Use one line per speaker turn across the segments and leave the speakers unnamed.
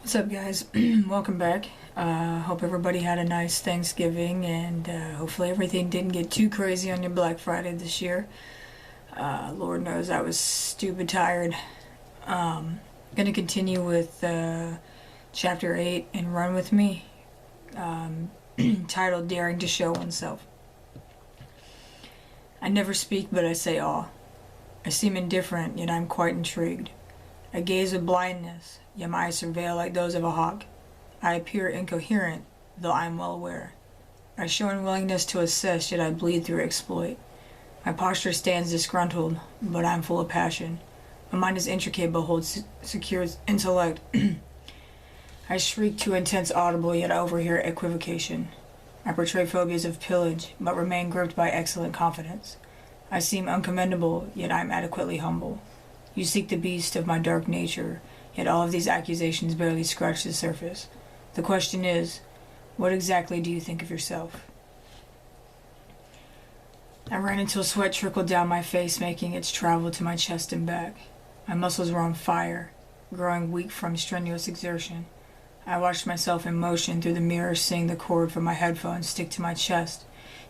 What's up, guys? Welcome back. Hope everybody had a nice Thanksgiving, and hopefully everything didn't get too crazy on your Black Friday this year. Lord knows I was stupid tired. Gonna continue with chapter 8 and Run With Me, titled Daring to Show Oneself. I never speak, but I say all. I seem indifferent, yet I'm quite intrigued. I gaze with blindness, yet my eyes surveil like those of a hawk. I appear incoherent, though I am well aware. I show unwillingness to assist, yet I bleed through exploit. My posture stands disgruntled, but I am full of passion. My mind is intricate, but holds secure intellect. I shriek too intense audible, yet I overhear equivocation. I portray phobias of pillage, but remain gripped by excellent confidence. I seem uncommendable, yet I am adequately humble. You seek the beast of my dark nature, yet all of these accusations barely scratch the surface. The question is, what exactly do you think of yourself? I ran until sweat trickled down my face, making its travel to my chest and back. My muscles were on fire, growing weak from strenuous exertion. I watched myself in motion through the mirror, seeing the cord from my headphones stick to my chest,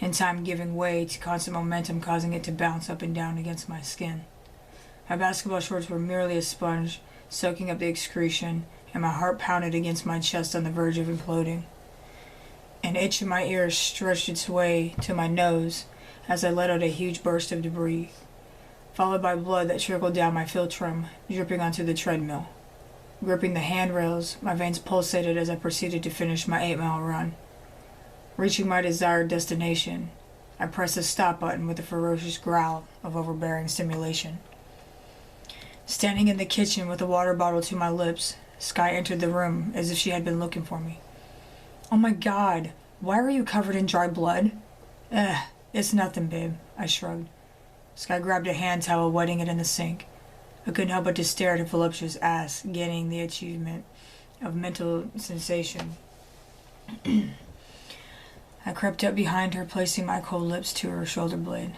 in time giving way to constant momentum, causing it to bounce up and down against my skin. My basketball shorts were merely a sponge, soaking up the excretion, and my heart pounded against my chest on the verge of imploding. An itch in my ear stretched its way to my nose as I let out a huge burst of debris, followed by blood that trickled down my philtrum, dripping onto the treadmill. Gripping the handrails, my veins pulsated as I proceeded to finish my 8-mile run. Reaching my desired destination, I pressed the stop button with a ferocious growl of overbearing stimulation. Standing in the kitchen with a water bottle to my lips, Sky entered the room as if she had been looking for me. "Oh my God, why are you covered in dry blood?" It's nothing, babe," I shrugged. Sky grabbed a hand towel, wetting it in the sink. I couldn't help but to stare at her voluptuous ass, gaining the achievement of mental sensation. I crept up behind her, placing my cold lips to her shoulder blade.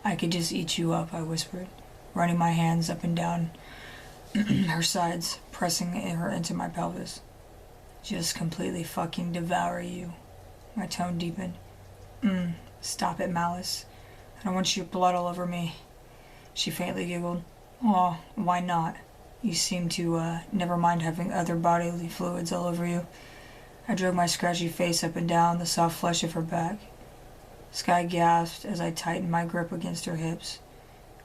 "I could just eat you up," I whispered, running my hands up and down her sides, pressing her into my pelvis. "Just completely fucking devour you." My tone deepened. Stop it, Malice. I don't want your blood all over me." She faintly giggled. "Aw, why not? You seem to, never mind having other bodily fluids all over you." I drove my scratchy face up and down the soft flesh of her back. Sky gasped as I tightened my grip against her hips.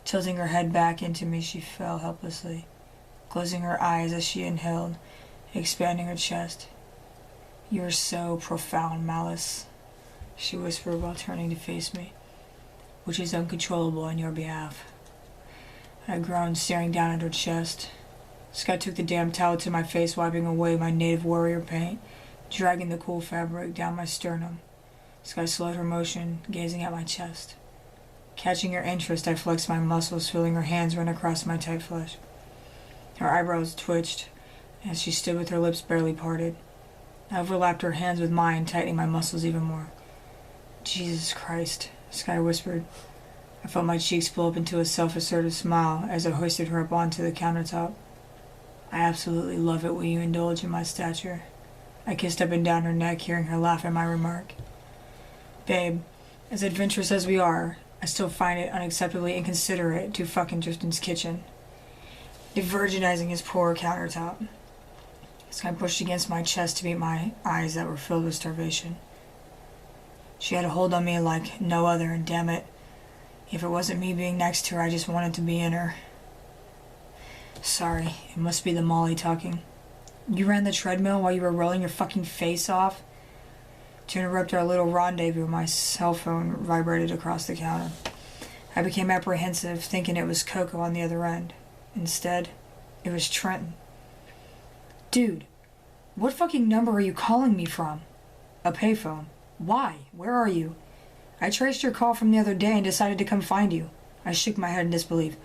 Tilting her head back into me, she fell helplessly, closing her eyes as she inhaled, expanding her chest. "You're so profound, Malice," she whispered while turning to face me, "which is uncontrollable on your behalf." I groaned, staring down at her chest. Sky took the damn towel to my face, wiping away my native warrior paint, dragging the cool fabric down my sternum. Sky slowed her motion, gazing at my chest. Catching her interest, I flexed my muscles, feeling her hands run across my tight flesh. Her eyebrows twitched as she stood with her lips barely parted. I overlapped her hands with mine, tightening my muscles even more. "Jesus Christ," Sky whispered. I felt my cheeks blow up into a self-assertive smile as I hoisted her up onto the countertop. "I absolutely love it when you indulge in my stature." I kissed up and down her neck, hearing her laugh at my remark. "Babe, as adventurous as we are, I still find it unacceptably inconsiderate to fuck in Tristan's kitchen, de-virginizing his poor countertop." Sky pushed against my chest to meet my eyes that were filled with starvation. She had a hold on me like no other, and damn it, if it wasn't me being next to her, I just wanted to be in her. "Sorry, it must be the Molly talking. You ran the treadmill while you were rolling your fucking face off?" To interrupt our little rendezvous, my cell phone vibrated across the counter. I became apprehensive, thinking it was Coco on the other end. Instead, it was Trenton. "Dude, what fucking number are you calling me from?" "A payphone. Why? Where are you?" "I traced your call from the other day and decided to come find you." I shook my head in disbelief.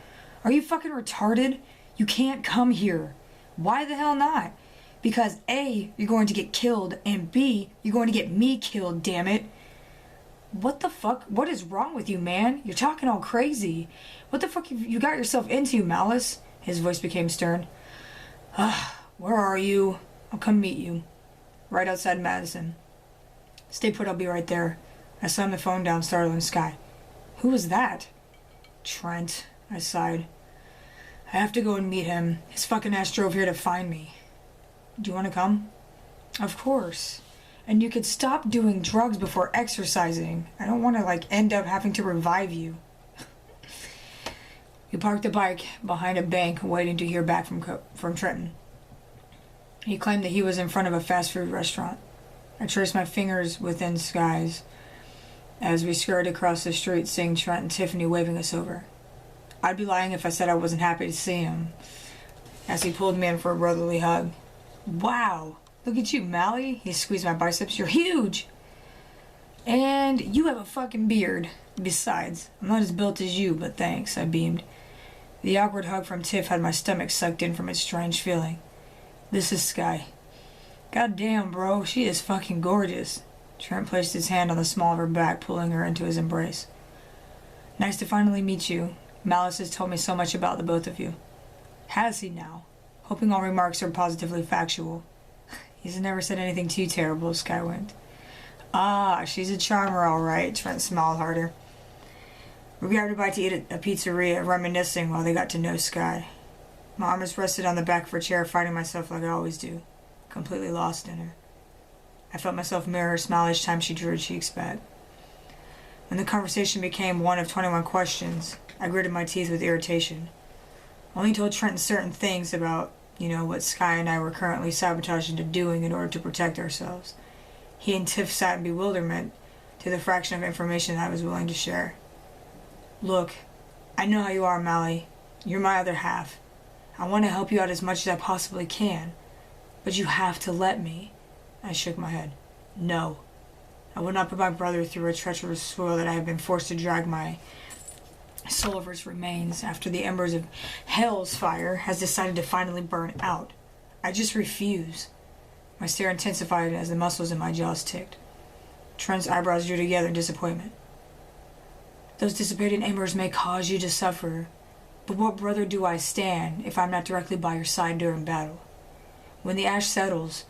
"Are you fucking retarded? You can't come here." "Why the hell not?" "Because A, you're going to get killed, and B, you're going to get me killed, damn it." "What the fuck? What is wrong with you, man? You're talking all crazy. What the fuck have you got yourself into, Malice?" His voice became stern. "Where are you?" I'll come meet you. Right outside Madison. Stay put, I'll be right there. I slammed the phone down, startling Sky. Who was that? Trent, I sighed. I have to go and meet him. His fucking ass drove here to find me. Do you want to come? Of course. And you could stop doing drugs before exercising. I don't want to, end up having to revive you. We parked the bike behind a bank, waiting to hear back from Trenton. He claimed that he was in front of a fast food restaurant. I traced my fingers within Sky's as we scurried across the street, seeing Trent and Tiffany waving us over. I'd be lying if I said I wasn't happy to see him, as he pulled me in for a brotherly hug. Wow, look at you, Mally. He squeezed my biceps. You're huge. And you have a fucking beard. Besides, I'm not as built as you, but thanks, I beamed. The awkward hug from Tiff had my stomach sucked in from its strange feeling. This is Sky. God damn, bro, she is fucking gorgeous. Trent placed his hand on the small of her back, pulling her into his embrace. Nice to finally meet you. Malice has told me so much about the both of you. Has he now? Hoping all remarks are positively factual. He's never said anything too terrible, Sky went. Ah, she's a charmer, all right, Trent smiled harder. We grabbed a bite to eat at a pizzeria, reminiscing while they got to know Sky. My arms rested on the back of her chair, fighting myself like I always do, completely lost in her. I felt myself mirror her smile each time she drew her cheeks back. When the conversation became one of 21 questions, I gritted my teeth with irritation. Only told Trenton certain things about, what Sky and I were currently sabotaged into doing in order to protect ourselves. He and Tiff sat in bewilderment to the fraction of information that I was willing to share. Look, I know how you are, Mally. You're my other half. I want to help you out as much as I possibly can, but you have to let me. I shook my head. No. I would not put my brother through a treacherous swirl that I have been forced to drag my soul over its remains after the embers of hell's fire has decided to finally burn out. I just refuse. My stare intensified as the muscles in my jaws ticked. Trent's eyebrows drew together in disappointment. Those dissipated embers may cause you to suffer, but what brother do I stand if I'm not directly by your side during battle? When the ash settles,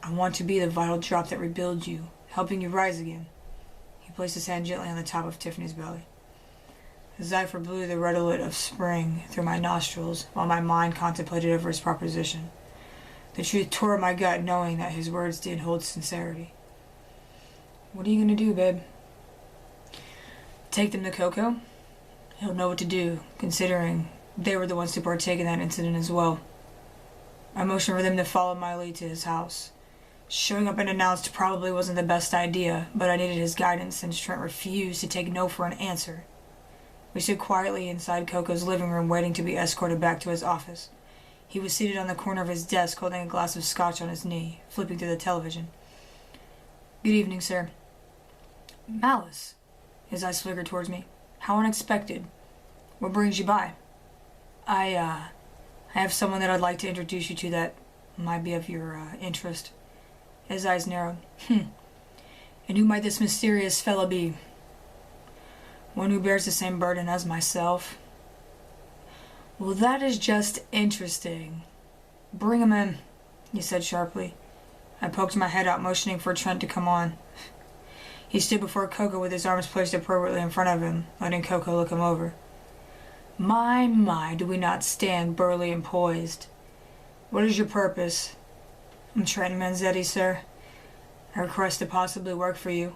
I want to be the vital drop that rebuilds you, helping you rise again. He placed his hand gently on the top of Tiffany's belly. The zephyr blew the redolent of spring through my nostrils while my mind contemplated over his proposition. The truth tore at my gut, knowing that his words did hold sincerity. What are you going to do, babe? Take them to Coco? He'll know what to do, considering they were the ones to partake in that incident as well. I motioned for them to follow my lead to his house. Showing up unannounced probably wasn't the best idea, but I needed his guidance since Trent refused to take no for an answer. We stood quietly inside Coco's living room, waiting to be escorted back to his office. He was seated on the corner of his desk, holding a glass of scotch on his knee, flipping through the television. Good evening, sir. Malice. His eyes flickered towards me. How unexpected. What brings you by? I have someone that I'd like to introduce you to that might be of your interest. His eyes narrowed. And who might this mysterious fellow be? One who bears the same burden as myself. Well, that is just interesting. Bring him in, he said sharply. I poked my head out, motioning for Trent to come on. He stood before Coco with his arms placed appropriately in front of him, letting Coco look him over. My, do we not stand burly and poised. What is your purpose? I'm Trent Manzetti, sir. I request to possibly work for you.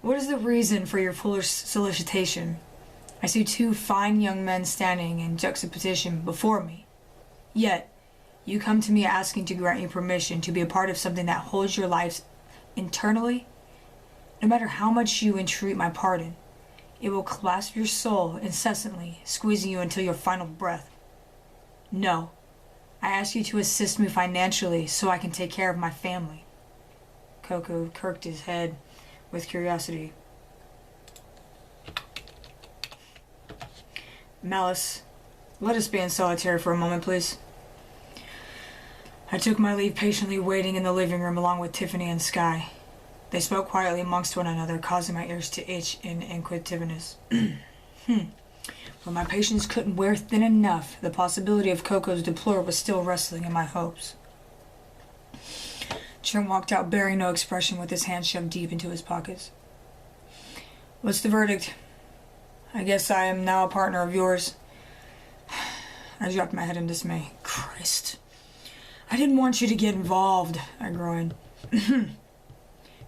What is the reason for your foolish solicitation? I see two fine young men standing in juxtaposition before me. Yet, you come to me asking to grant you permission to be a part of something that holds your lives internally? No matter how much you entreat my pardon, it will clasp your soul incessantly, squeezing you until your final breath. No, I ask you to assist me financially so I can take care of my family. Coco kirked his head with curiosity. Malice, let us be in solitary for a moment, please. I took my leave, patiently waiting in the living room along with Tiffany and Sky. They spoke quietly amongst one another, causing my ears to itch in inquisitiveness. When my patience couldn't wear thin enough, the possibility of Coco's deplorer was still wrestling in my hopes. Trent walked out bearing no expression with his hands shoved deep into his pockets. What's the verdict? I guess I am now a partner of yours. I dropped my head in dismay. Christ. I didn't want you to get involved, I groaned.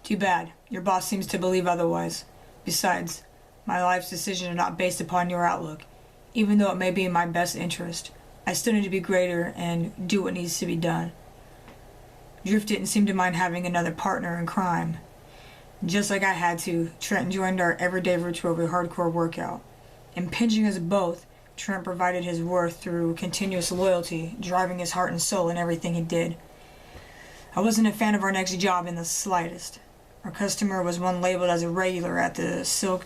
Too bad. Your boss seems to believe otherwise. Besides, my life's decisions are not based upon your outlook. Even though it may be in my best interest, I still need to be greater and do what needs to be done. Drift didn't seem to mind having another partner in crime. Just like I had to, Trent joined our everyday ritual of a hardcore workout. Impinging us both, Trent provided his worth through continuous loyalty, driving his heart and soul in everything he did. I wasn't a fan of our next job in the slightest. Our customer was one labeled as a regular at the Silk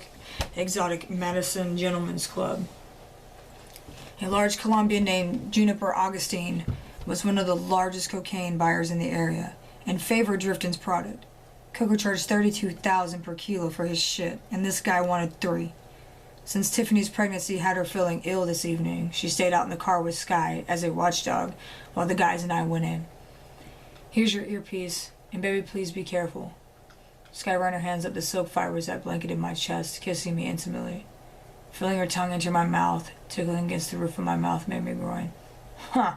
Exotic Medicine Gentlemen's Club. A large Colombian named Juniper Augustine was one of the largest cocaine buyers in the area and favored Drifton's product. Coco charged $32,000 per kilo for his shit, and this guy wanted $3. Since Tiffany's pregnancy had her feeling ill this evening, she stayed out in the car with Sky as a watchdog while the guys and I went in. Here's your earpiece, and baby, please be careful. Sky ran her hands up the silk fibers that blanketed my chest, kissing me intimately. Feeling her tongue enter my mouth, tickling against the roof of my mouth made me groan. Huh.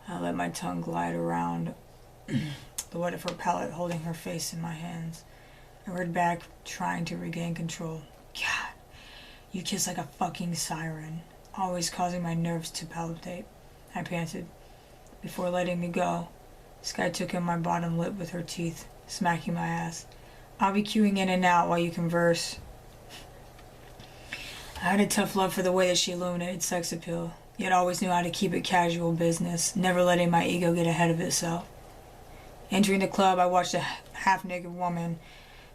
I let my tongue glide around the wet of her palate, holding her face in my hands. I reared back, trying to regain control. God, you kiss like a fucking siren, always causing my nerves to palpitate, I panted. Before letting me go, Sky took in my bottom lip with her teeth, smacking my ass. I'll be queuing in and out while you converse. I had a tough love for the way that she illuminated sex appeal, yet always knew how to keep it casual business, never letting my ego get ahead of itself. Entering the club, I watched a half-naked woman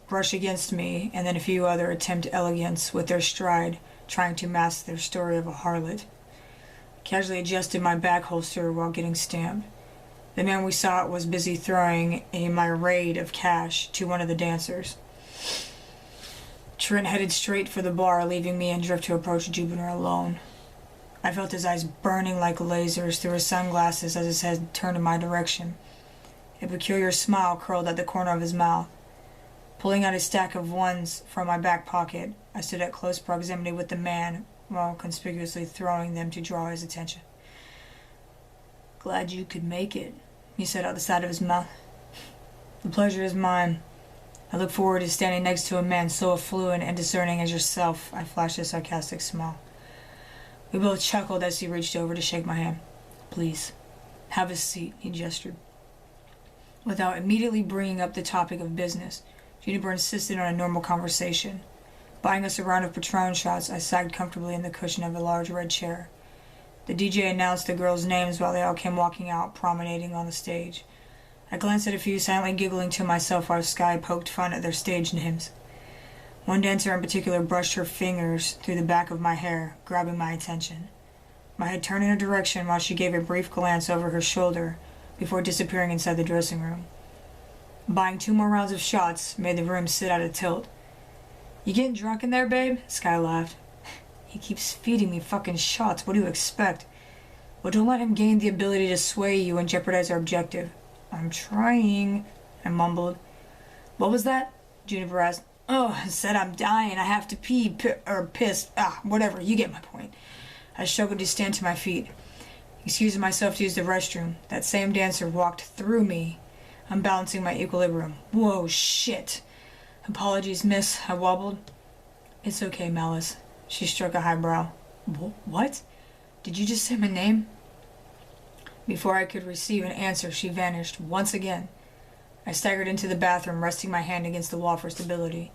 brush against me, and then a few other attempt elegance with their stride, trying to mask their story of a harlot. Casually adjusted my back holster while getting stamped. The man we saw was busy throwing a myriad of cash to one of the dancers. Trent headed straight for the bar, leaving me and Drift to approach Jupiter alone. I felt his eyes burning like lasers through his sunglasses as his head turned in my direction. A peculiar smile curled at the corner of his mouth. Pulling out a stack of ones from my back pocket, I stood at close proximity with the man while conspicuously throwing them to draw his attention. Glad you could make it, he said out the side of his mouth. The pleasure is mine. I look forward to standing next to a man so affluent and discerning as yourself, I flashed a sarcastic smile. We both chuckled as he reached over to shake my hand. Please, have a seat, he gestured. Without immediately bringing up the topic of business, Juniper insisted on a normal conversation. Buying us a round of Patron shots, I sagged comfortably in the cushion of a large red chair. The DJ announced the girls' names while they all came walking out, promenading on the stage. I glanced at a few, silently giggling to myself while Sky poked fun at their stage names. One dancer in particular brushed her fingers through the back of my hair, grabbing my attention. My head turned in her direction while she gave a brief glance over her shoulder before disappearing inside the dressing room. Buying 2 more rounds of shots made the room sit at a tilt. You getting drunk in there, babe? Sky laughed. He keeps feeding me fucking shots. What do you expect? Well, don't let him gain the ability to sway you and jeopardize our objective. I'm trying, I mumbled. What was that? Juniper asked. Oh, I said I'm dying. I have to pee, piss. Whatever. You get my point. I struggled to stand to my feet. Excusing myself to use the restroom. That same dancer walked through me, unbalancing my equilibrium. Whoa, shit. Apologies, miss, I wobbled. It's okay, Malice. She struck a high brow. What? Did you just say my name? Before I could receive an answer, she vanished once again. I staggered into the bathroom, resting my hand against the wall for stability.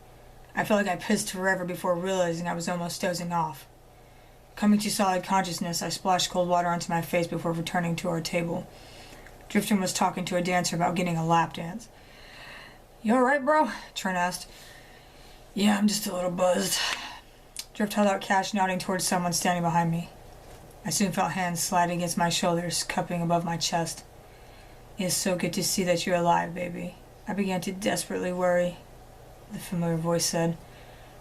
I felt like I pissed forever before realizing I was almost dozing off. Coming to solid consciousness, I splashed cold water onto my face before returning to our table. Drifton was talking to a dancer about getting a lap dance. You alright, bro? Trent asked. Yeah, I'm just a little buzzed. Drift held out cash, nodding towards someone standing behind me. I soon felt hands sliding against my shoulders, cupping above my chest. It is so good to see that you're alive, baby. I began to desperately worry, the familiar voice said,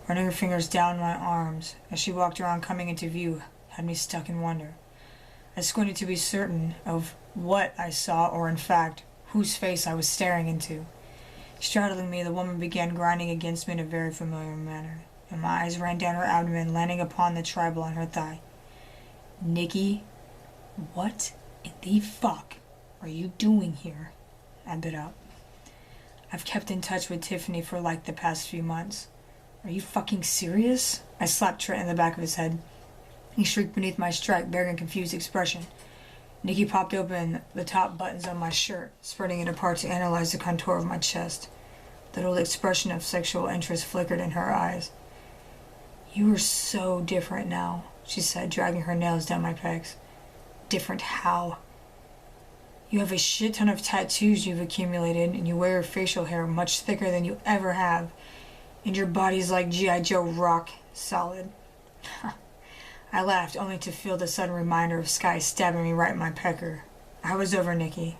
running her fingers down my arms as she walked around coming into view, had me stuck in wonder. I squinted to be certain of what I saw or, in fact, whose face I was staring into. Straddling me, the woman began grinding against me in a very familiar manner, and my eyes ran down her abdomen, landing upon the tribal on her thigh. Nikki, what in the fuck are you doing here? I bit up. I've kept in touch with Tiffany for like the past few months. Are you fucking serious? I slapped Trent in the back of his head. He shrieked beneath my strike, bearing a confused expression. Nikki popped open the top buttons on my shirt, spreading it apart to analyze the contour of my chest. The little expression of sexual interest flickered in her eyes. You are so different now, she said, dragging her nails down my pecs. Different how? You have a shit ton of tattoos you've accumulated, and you wear your facial hair much thicker than you ever have, and your body's like G.I. Joe rock solid. I laughed, only to feel the sudden reminder of Sky stabbing me right in my pecker. I was over, Nikki.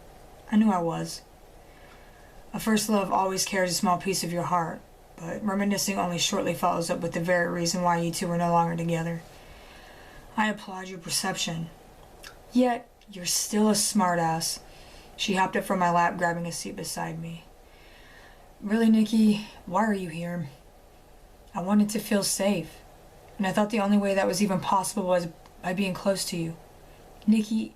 I knew I was. A first love always carries a small piece of your heart, but reminiscing only shortly follows up with the very reason why you two were no longer together. I applaud your perception. Yet, you're still a smartass. She hopped up from my lap, grabbing a seat beside me. Really, Nikki, why are you here? I wanted to feel safe, and I thought the only way that was even possible was by being close to you. Nikki,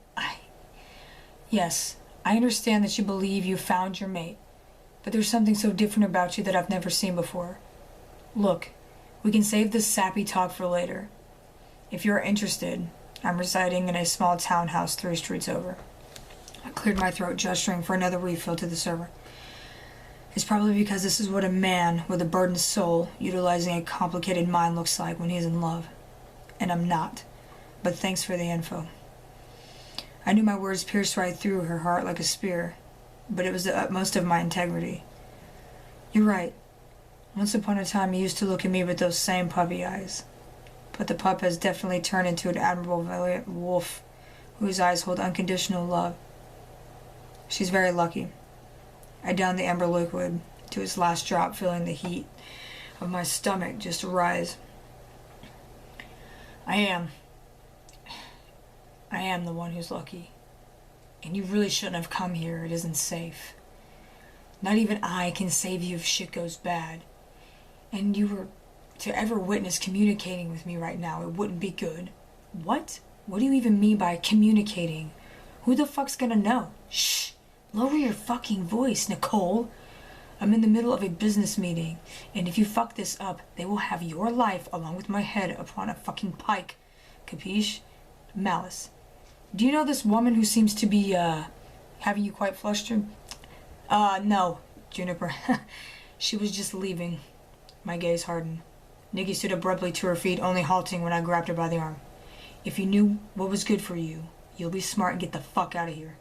Yes, I understand that you believe you found your mate, but there's something so different about you that I've never seen before. Look, we can save this sappy talk for later. If you're interested, I'm residing in a small townhouse 3 streets over. I cleared my throat, gesturing for another refill to the server. It's probably because this is what a man with a burdened soul, utilizing a complicated mind, looks like when he's in love. And I'm not. But thanks for the info. I knew my words pierced right through her heart like a spear, but it was the utmost of my integrity. You're right. Once upon a time you used to look at me with those same puppy eyes. But the pup has definitely turned into an admirable, valiant wolf whose eyes hold unconditional love. She's very lucky. I downed the amber liquid to its last drop, feeling the heat of my stomach just rise. I am the one who's lucky. And you really shouldn't have come here. It isn't safe. Not even I can save you if shit goes bad. And you were to ever witness communicating with me right now, it wouldn't be good. What? What do you even mean by communicating? Who the fuck's gonna know? Shh! Lower your fucking voice, Nicole. I'm in the middle of a business meeting, and if you fuck this up, they will have your life along with my head upon a fucking pike. Capiche? Malice. Do you know this woman who seems to be, having you quite flustered? No, Juniper. She was just leaving. My gaze hardened. Nikki stood abruptly to her feet, only halting when I grabbed her by the arm. If you knew what was good for you, you'll be smart and get the fuck out of here.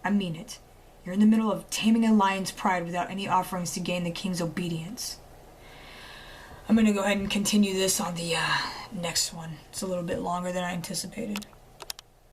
I mean it. You're in the middle of taming a lion's pride without any offerings to gain the king's obedience. I'm gonna go ahead and continue this on the next one. It's a little bit longer than I anticipated.